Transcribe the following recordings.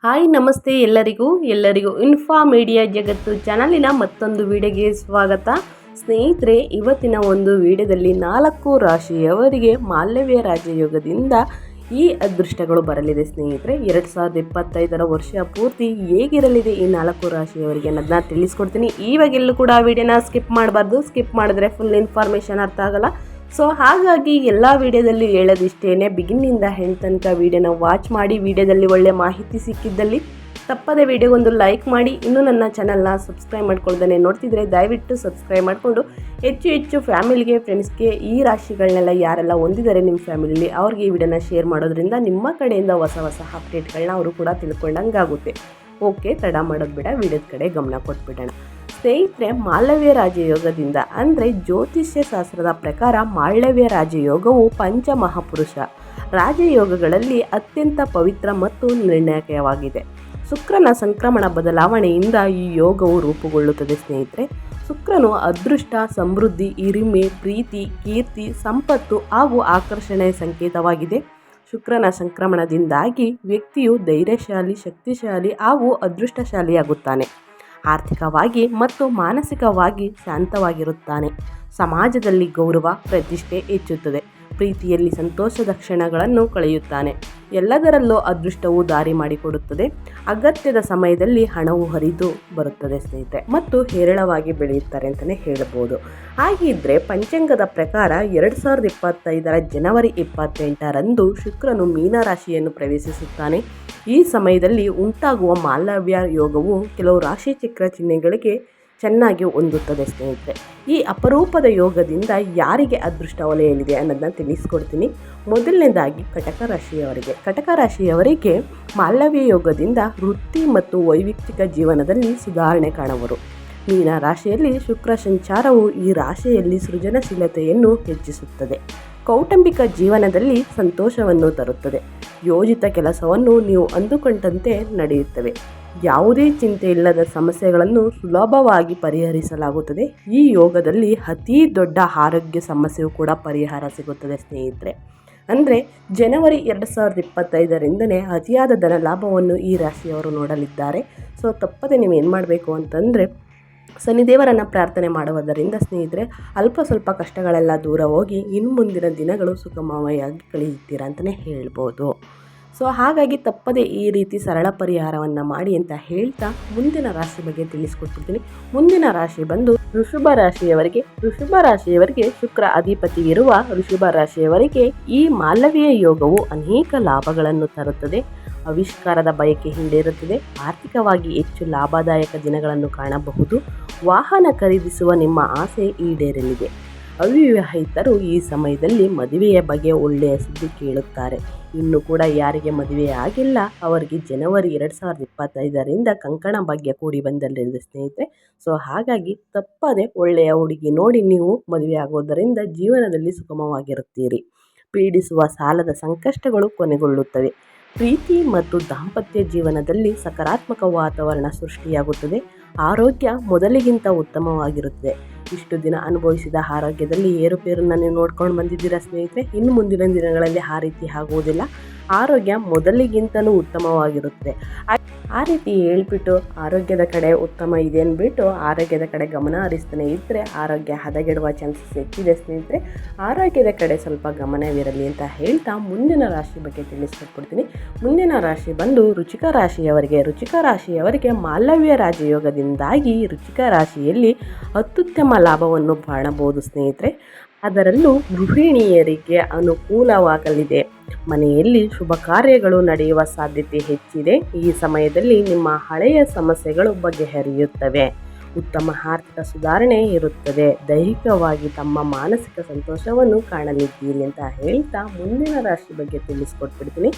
Hi ನಮಸ್ತೆ ಎಲ್ಲರಿಗೂ info media ಜಗತ್ತು ಚಾನಲಿನ ಮತ್ತೊಂದು ವಿಡಿಯೋಗೆ ಸ್ವಾಗತ. ಸ್ನೇಹಿತರೆ, ಇವತ್ತಿನ ಒಂದು ವಿಡಿಯೋದಲ್ಲಿ 4 ರಾಶಿಯವರಿಗೆ ಮಾಲವ್ಯ ರಾಜಯೋಗದಿಂದ ಈ ಅದೃಷ್ಟಗಳು ಬರಲಿದೆ. ಸ್ನೇಹಿತರೆ, 2025ರ ವರ್ಷ ಪೂರ್ತಿ ಹೇಗಿರಲಿದೆ ಈ 4 ರಾಶಿಯವರಿಗೆ ಅನ್ನೋದನ್ನ ತಿಳಿಸ್ಕೊಡ್ತೀನಿ. ಇವಾಗೆಲ್ಲೂ ಕೂಡ ವಿಡಿಯೋನ ಸ್ಕಿಪ್ ಮಾಡಬಾರ್ದು. ಸ್ಕಿಪ್ ಮಾಡಿದ್ರೆ ಫುಲ್ ಇನ್ಫಾರ್ಮೇಷನ್ ಅರ್ಥ ಆಗಲ್ಲ. ಸೊ ಹಾಗಾಗಿ ಎಲ್ಲ ವಿಡಿಯೋದಲ್ಲಿ ಹೇಳೋದಿಷ್ಟೇ, ಬಿಗಿನಿಂದ ಹೆಂಡ್ ತನಕ ವಿಡಿಯೋನ ವಾಚ್ ಮಾಡಿ. ವಿಡಿಯೋದಲ್ಲಿ ಒಳ್ಳೆ ಮಾಹಿತಿ ಸಿಕ್ಕಿದ್ದಲ್ಲಿ ತಪ್ಪದೆ ವಿಡಿಯೋಗೊಂದು ಲೈಕ್ ಮಾಡಿ. ಇನ್ನೂ ನನ್ನ ಚಾನಲ್ನ ಸಬ್ಸ್ಕ್ರೈಬ್ ಮಾಡ್ಕೊಳ್ದೇ ನೋಡ್ತಿದ್ರೆ ದಯವಿಟ್ಟು ಸಬ್ಸ್ಕ್ರೈಬ್ ಮಾಡಿಕೊಂಡು ಹೆಚ್ಚು ಫ್ಯಾಮಿಲಿಗೆ, ಫ್ರೆಂಡ್ಸ್ಗೆ ಈ ರಾಶಿಗಳನ್ನೆಲ್ಲ ಯಾರೆಲ್ಲ ಹೊಂದಿದ್ದಾರೆ ನಿಮ್ಮ ಫ್ಯಾಮಿಲಿಲಿ ಅವ್ರಿಗೆ ಈ ವಿಡಿಯೋನ ಶೇರ್ ಮಾಡೋದ್ರಿಂದ ನಿಮ್ಮ ಕಡೆಯಿಂದ ಹೊಸ ಅಪ್ಡೇಟ್ಗಳನ್ನ ಅವರು ಕೂಡ ತಿಳ್ಕೊಂಡಂಗಾಗುತ್ತೆ. ಓಕೆ, ತಡ ಮಾಡೋದು ಬೇಡ, ವಿಡಿಯೋದ ಕಡೆ ಗಮನ ಕೊಟ್ಬಿಡೋಣ. ಸ್ನೇಹಿತರೆ, ಮಾಲವ್ಯ ರಾಜಯೋಗದಿಂದ ಅಂದರೆ ಜ್ಯೋತಿಷ್ಯ ಶಾಸ್ತ್ರದ ಪ್ರಕಾರ ಮಾಲವ್ಯ ರಾಜಯೋಗವು ಪಂಚಮಹಾಪುರುಷ ರಾಜಯೋಗಗಳಲ್ಲಿ ಅತ್ಯಂತ ಪವಿತ್ರ ಮತ್ತು ನಿರ್ಣಾಯಕವಾಗಿದೆ. ಶುಕ್ರನ ಸಂಕ್ರಮಣ ಬದಲಾವಣೆಯಿಂದ ಈ ಯೋಗವು ರೂಪುಗೊಳ್ಳುತ್ತದೆ. ಸ್ನೇಹಿತರೆ, ಶುಕ್ರನು ಅದೃಷ್ಟ, ಸಮೃದ್ಧಿ, ಹಿರಿಮೆ, ಪ್ರೀತಿ, ಕೀರ್ತಿ, ಸಂಪತ್ತು ಹಾಗೂ ಆಕರ್ಷಣೆಯ ಸಂಕೇತವಾಗಿದೆ. ಶುಕ್ರನ ಸಂಕ್ರಮಣದಿಂದಾಗಿ ವ್ಯಕ್ತಿಯು ಧೈರ್ಯಶಾಲಿ, ಶಕ್ತಿಶಾಲಿ ಹಾಗೂ ಅದೃಷ್ಟಶಾಲಿಯಾಗುತ್ತಾನೆ. ಆರ್ಥಿಕವಾಗಿ ಮತ್ತು ಮಾನಸಿಕವಾಗಿ ಶಾಂತವಾಗಿರುತ್ತಾನೆ. ಸಮಾಜದಲ್ಲಿ ಗೌರವ, ಪ್ರತಿಷ್ಠೆ ಹೆಚ್ಚುತ್ತದೆ. ಪ್ರೀತಿಯಲ್ಲಿ ಸಂತೋಷದ ಕ್ಷಣಗಳನ್ನು ಕಳೆಯುತ್ತಾನೆ. ಎಲ್ಲದರಲ್ಲೂ ಅದೃಷ್ಟವು ದಾರಿ ಮಾಡಿಕೊಡುತ್ತದೆ. ಅಗತ್ಯದ ಸಮಯದಲ್ಲಿ ಹಣವು ಹರಿದು ಬರುತ್ತದೆ ಸ್ನೇಹಿತರೆ, ಮತ್ತು ಹೇರಳವಾಗಿ ಬೆಳೆಯುತ್ತಾರೆ ಅಂತಲೇ ಹೇಳಬಹುದು. ಹಾಗಿದ್ರೆ ಪಂಚಾಂಗದ ಪ್ರಕಾರ 2025ರ ಜನವರಿ 28ರಂದು ಶುಕ್ರನು ಮೀನರಾಶಿಯನ್ನು ಪ್ರವೇಶಿಸುತ್ತಾನೆ. ಈ ಸಮಯದಲ್ಲಿ ಉಂಟಾಗುವ ಮಾಲವ್ಯ ಯೋಗವು ಕೆಲವು ರಾಶಿ ಚಕ್ರ ಚಿಹ್ನೆಗಳಿಗೆ ಚೆನ್ನಾಗಿ ಹೊಂದುತ್ತದೆ. ಸ್ನೇಹಿತರೆ, ಈ ಅಪರೂಪದ ಯೋಗದಿಂದ ಯಾರಿಗೆ ಅದೃಷ್ಟ ಒಲೆಯಲಿದೆ ಅನ್ನೋದನ್ನ ತಿಳಿಸ್ಕೊಡ್ತೀನಿ. ಮೊದಲನೇದಾಗಿ ಕಟಕ ರಾಶಿಯವರಿಗೆ ಮಾಲವ್ಯ ಯೋಗದಿಂದ ವೃತ್ತಿ ಮತ್ತು ವೈಯಕ್ತಿಕ ಜೀವನದಲ್ಲಿ ಸುಧಾರಣೆ ಕಾಣುವರು. ಮೀನ ರಾಶಿಯಲ್ಲಿ ಶುಕ್ರ ಸಂಚಾರವು ಈ ರಾಶಿಯಲ್ಲಿ ಸೃಜನಶೀಲತೆಯನ್ನು ಹೆಚ್ಚಿಸುತ್ತದೆ. ಕೌಟುಂಬಿಕ ಜೀವನದಲ್ಲಿ ಸಂತೋಷವನ್ನು ತರುತ್ತದೆ. ಯೋಜಿತ ಕೆಲಸವನ್ನು ನೀವು ಅಂದುಕೊಂಡಂತೆ ನಡೆಯುತ್ತವೆ. ಯಾವುದೇ ಚಿಂತೆ ಇಲ್ಲದ ಸಮಸ್ಯೆಗಳನ್ನು ಸುಲಭವಾಗಿ ಪರಿಹರಿಸಲಾಗುತ್ತದೆ. ಈ ಯೋಗದಲ್ಲಿ ಅತಿ ದೊಡ್ಡ ಆರೋಗ್ಯ ಸಮಸ್ಯೆಯು ಕೂಡ ಪರಿಹಾರ ಸಿಗುತ್ತದೆ. ಸ್ನೇಹಿತರೆ, ಅಂದರೆ ಜನವರಿ 2025ರಿಂದನೇ ಅತಿಯಾದ ಧನ ಲಾಭವನ್ನು ಈ ರಾಶಿಯವರು ನೋಡಲಿದ್ದಾರೆ. ಸೊ ತಪ್ಪದೆ ನೀವು ಏನು ಮಾಡಬೇಕು ಅಂತಂದರೆ ಶನಿದೇವರನ್ನು ಪ್ರಾರ್ಥನೆ ಮಾಡುವುದರಿಂದ ಸ್ನೇಹಿತರೆ ಅಲ್ಪ ಸ್ವಲ್ಪ ಕಷ್ಟಗಳೆಲ್ಲ ದೂರ ಹೋಗಿ ಇನ್ನು ಮುಂದಿನ ದಿನಗಳು ಸುಖಮಯವಾಗಿ ಕಳೆಯುತ್ತೀರಾ ಅಂತಲೇ ಹೇಳ್ಬೋದು. ಸೊ ಹಾಗಾಗಿ ತಪ್ಪದೆ ಈ ರೀತಿ ಸರಳ ಪರಿಹಾರವನ್ನು ಮಾಡಿ ಅಂತ ಹೇಳ್ತಾ ಮುಂದಿನ ರಾಶಿ ಬಗ್ಗೆ ತಿಳಿಸ್ಕೊಡ್ತಿದ್ದೀನಿ. ಮುಂದಿನ ರಾಶಿ ಬಂದು ಋಷಭ ರಾಶಿಯವರಿಗೆ ಶುಕ್ರ ಅಧಿಪತಿ ಇರುವ ಋಷಭ ರಾಶಿಯವರಿಗೆ ಈ ಮಾಲವ್ಯ ಯೋಗವು ಅನೇಕ ಲಾಭಗಳನ್ನು ತರುತ್ತದೆ. ಆವಿಷ್ಕಾರದ ಬಯಕೆ ಈಡೇರುತ್ತದೆ. ಆರ್ಥಿಕವಾಗಿ ಹೆಚ್ಚು ಲಾಭದಾಯಕ ದಿನಗಳನ್ನು ಕಾಣಬಹುದು. ವಾಹನ ಖರೀದಿಸುವ ನಿಮ್ಮ ಆಸೆ ಈಡೇರಲಿದೆ. ಅವಿವಾಹಿತರು ಈ ಸಮಯದಲ್ಲಿ ಮದುವೆಯ ಬಗ್ಗೆ ಒಳ್ಳೆಯ ಸುದ್ದಿ ಕೇಳುತ್ತಾರೆ. ಇನ್ನು ಕೂಡ ಯಾರಿಗೆ ಮದುವೆ ಆಗಿಲ್ಲ ಅವರಿಗೆ ಜನವರಿ 2025ರಿಂದ ಕಂಕಣ ಭಾಗ್ಯ ಕೂಡಿ ಬಂದಲ್ಲಿದೆ ಸ್ನೇಹಿತರೆ. ಸೊ ಹಾಗಾಗಿ ತಪ್ಪದೆ ಒಳ್ಳೆಯ ಹುಡುಗಿ ನೋಡಿ ನೀವು ಮದುವೆ ಆಗೋದರಿಂದ ಜೀವನದಲ್ಲಿ ಸುಗಮವಾಗಿರುತ್ತೀರಿ. ಪೀಡಿಸುವ ಸಾಲದ ಸಂಕಷ್ಟಗಳು ಕೊನೆಗೊಳ್ಳುತ್ತವೆ. ಪ್ರೀತಿ ಮತ್ತು ದಾಂಪತ್ಯ ಜೀವನದಲ್ಲಿ ಸಕಾರಾತ್ಮಕ ವಾತಾವರಣ ಸೃಷ್ಟಿಯಾಗುತ್ತದೆ. ಆರೋಗ್ಯ ಮೊದಲಿಗಿಂತ ಉತ್ತಮವಾಗಿರುತ್ತದೆ. ಇಷ್ಟು ದಿನ ಅನುಭವಿಸಿದ ಆರೋಗ್ಯದಲ್ಲಿ ಏರುಪೇರನ್ನು ನೀವು ನೋಡ್ಕೊಂಡು ಬಂದಿದ್ದೀರಾ ಸ್ನೇಹಿತರೆ. ಇನ್ನು ಮುಂದಿನ ದಿನಗಳಲ್ಲಿ ಆ ರೀತಿ ಆಗುವುದಿಲ್ಲ. ಆರೋಗ್ಯ ಮೊದಲಿಗಿಂತಲೂ ಉತ್ತಮವಾಗಿರುತ್ತದೆ. ಆ ರೀತಿ ಹೇಳ್ಬಿಟ್ಟು ಆರೋಗ್ಯದ ಕಡೆ ಉತ್ತಮ ಇದೆ ಅಂದ್ಬಿಟ್ಟು ಆರೋಗ್ಯದ ಕಡೆ ಗಮನ ಹರಿಸ್ತಾನೆ ಇದ್ದರೆ ಆರೋಗ್ಯ ಹದಗೆಡುವ ಚಾನ್ಸಸ್ ಹೆಚ್ಚಿದೆ ಸ್ನೇಹಿತರೆ. ಆರೋಗ್ಯದ ಕಡೆ ಸ್ವಲ್ಪ ಗಮನವಿರಲಿ ಅಂತ ಹೇಳ್ತಾ ಮುಂದಿನ ರಾಶಿ ಬಗ್ಗೆ ತಿಳಿಸ್ಕೊಟ್ಬಿಡ್ತೀನಿ. ಮುಂದಿನ ರಾಶಿ ಬಂದು ರುಚಿಕ ರಾಶಿಯವರಿಗೆ ಮಾಲವ್ಯ ರಾಜಯೋಗದಿಂದಾಗಿ ರುಚಿಕ ರಾಶಿಯಲ್ಲಿ ಅತ್ಯುತ್ತಮ ಲಾಭವನ್ನು ಕಾಣಬಹುದು ಸ್ನೇಹಿತರೆ. ಅದರಲ್ಲೂ ಗೃಹಿಣಿಯರಿಗೆ ಅನುಕೂಲವಾಗಲಿದೆ. ಮನೆಯಲ್ಲಿ ಶುಭ ಕಾರ್ಯಗಳು ನಡೆಯುವ ಸಾಧ್ಯತೆ ಹೆಚ್ಚಿದೆ. ಈ ಸಮಯದಲ್ಲಿ ನಿಮ್ಮ ಹಳೆಯ ಸಮಸ್ಯೆಗಳು ಬಗೆಹರಿಯುತ್ತವೆ. ಉತ್ತಮ ಆರ್ಥಿಕ ಸುಧಾರಣೆ ಇರುತ್ತದೆ. ದೈಹಿಕವಾಗಿ ತಮ್ಮ ಮಾನಸಿಕ ಸಂತೋಷವನ್ನು ಕಾಣಲಿದ್ದೀರಿ ಅಂತ ಹೇಳ್ತಾ ಮುಂದಿನ ರಾಶಿ ಬಗ್ಗೆ ತಿಳಿಸ್ಕೊಟ್ಬಿಡ್ತೀನಿ.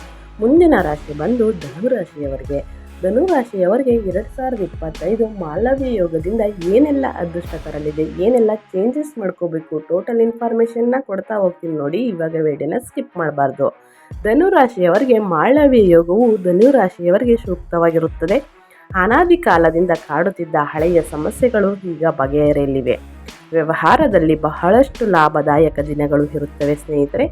ಮುಂದಿನ ರಾಶಿ ಬಂದು ಧನುರಾಶಿಯವರಿಗೆ 2025 ಮಾಲವ್ಯ ಯೋಗದಿಂದ ಏನೆಲ್ಲ ಅದೃಷ್ಟ ತರಲಿದೆ, ಏನೆಲ್ಲ ಚೇಂಜಸ್ ಮಾಡ್ಕೋಬೇಕು, ಟೋಟಲ್ ಇನ್ಫಾರ್ಮೇಷನ್ನ ಕೊಡ್ತಾ ಹೋಗ್ತೀನಿ ನೋಡಿ. ಇವಾಗ ವಿಡಿಯೋನ ಸ್ಕಿಪ್ ಮಾಡಬಾರ್ದು. ಧನುರಾಶಿಯವರಿಗೆ ಮಾಲವ್ಯ ಯೋಗವು ಧನುರಾಶಿಯವರಿಗೆ ಸೂಕ್ತವಾಗಿರುತ್ತದೆ. ಅನಾದಿ ಕಾಲದಿಂದ ಕಾಡುತ್ತಿದ್ದ ಹಳೆಯ ಸಮಸ್ಯೆಗಳು ಈಗ ಬಗೆಹರಿಯಲಿವೆ. ವ್ಯವಹಾರದಲ್ಲಿ ಬಹಳಷ್ಟು ಲಾಭದಾಯಕ ದಿನಗಳು ಇರುತ್ತವೆ ಸ್ನೇಹಿತರೆ.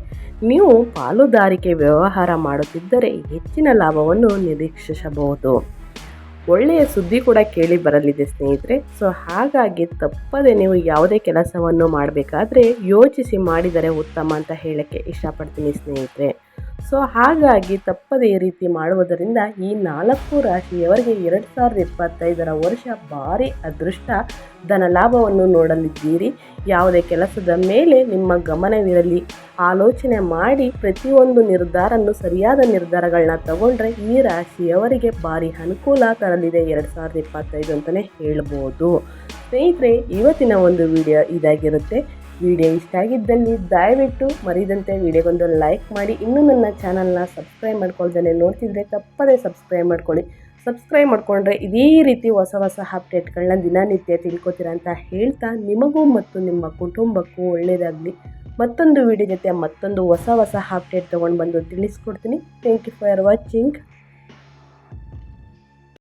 ನೀವು ಪಾಲುದಾರಿಕೆ ವ್ಯವಹಾರ ಮಾಡುತ್ತಿದ್ದರೆ ಹೆಚ್ಚಿನ ಲಾಭವನ್ನು ನಿರೀಕ್ಷಿಸಬಹುದು. ಒಳ್ಳೆಯ ಸುದ್ದಿ ಕೂಡ ಕೇಳಿ ಬರಲಿದೆ ಸ್ನೇಹಿತರೆ. ಸೊ ಹಾಗಾಗಿ ತಪ್ಪದೆ ನೀವು ಯಾವುದೇ ಕೆಲಸವನ್ನು ಮಾಡಬೇಕಾದ್ರೆ ಯೋಚಿಸಿ ಮಾಡಿದರೆ ಉತ್ತಮ ಅಂತ ಹೇಳಕ್ಕೆ ಇಷ್ಟಪಡ್ತೀನಿ ಸ್ನೇಹಿತರೆ. ಸೊ ಹಾಗಾಗಿ ತಪ್ಪದೆ ಈ ರೀತಿ ಮಾಡುವುದರಿಂದ ಈ 4 ರಾಶಿಯವರಿಗೆ 2025 ವರ್ಷ ಭಾರಿ ಅದೃಷ್ಟ ಧನ ಲಾಭವನ್ನು ನೋಡಲಿದ್ದೀರಿ. ಯಾವುದೇ ಕೆಲಸದ ಮೇಲೆ ನಿಮ್ಮ ಗಮನವಿರಲಿ. ಆಲೋಚನೆ ಮಾಡಿ ಪ್ರತಿಯೊಂದು ನಿರ್ಧಾರವನ್ನು ಸರಿಯಾದ ನಿರ್ಧಾರಗಳನ್ನ ತಗೊಂಡ್ರೆ ಈ ರಾಶಿಯವರಿಗೆ ಭಾರಿ ಅನುಕೂಲ ತರಲಿದೆ 2025 ಅಂತಲೇ ಹೇಳ್ಬೋದು ಸ್ನೇಹಿತರೆ. ಇವತ್ತಿನ ಒಂದು ವಿಡಿಯೋ ಇದಾಗಿರುತ್ತೆ. ವಿಡಿಯೋ ಇಷ್ಟ ಆಗಿದ್ದಲ್ಲಿ ದಯವಿಟ್ಟು ಮರಿದಂತೆ ವಿಡಿಯೋಗೊಂದು ಲೈಕ್ ಮಾಡಿ. ಇನ್ನೂ ನನ್ನ ಚಾನಲ್ನ ಸಬ್ಸ್ಕ್ರೈಬ್ ಮಾಡ್ಕೊಳ್ದೇ ನೋಡ್ತಿದ್ರೆ ತಪ್ಪದೇ ಸಬ್ಸ್ಕ್ರೈಬ್ ಮಾಡ್ಕೊಳ್ಳಿ. ಸಬ್ಸ್ಕ್ರೈಬ್ ಮಾಡಿಕೊಂಡ್ರೆ ಇದೇ ರೀತಿ ಹೊಸ ಹೊಸ ಅಪ್ಡೇಟ್ಗಳನ್ನ ದಿನನಿತ್ಯ ತಿಳ್ಕೊತೀರ ಅಂತ ಹೇಳ್ತಾ, ನಿಮಗೂ ಮತ್ತು ನಿಮ್ಮ ಕುಟುಂಬಕ್ಕೂ ಒಳ್ಳೆಯದಾಗಲಿ. ಮತ್ತೊಂದು ವಿಡಿಯೋ ಜೊತೆ ಮತ್ತೊಂದು ಹೊಸ ಅಪ್ಡೇಟ್ ತೊಗೊಂಡು ಬಂದು ತಿಳಿಸ್ಕೊಡ್ತೀನಿ. Thank you for watching.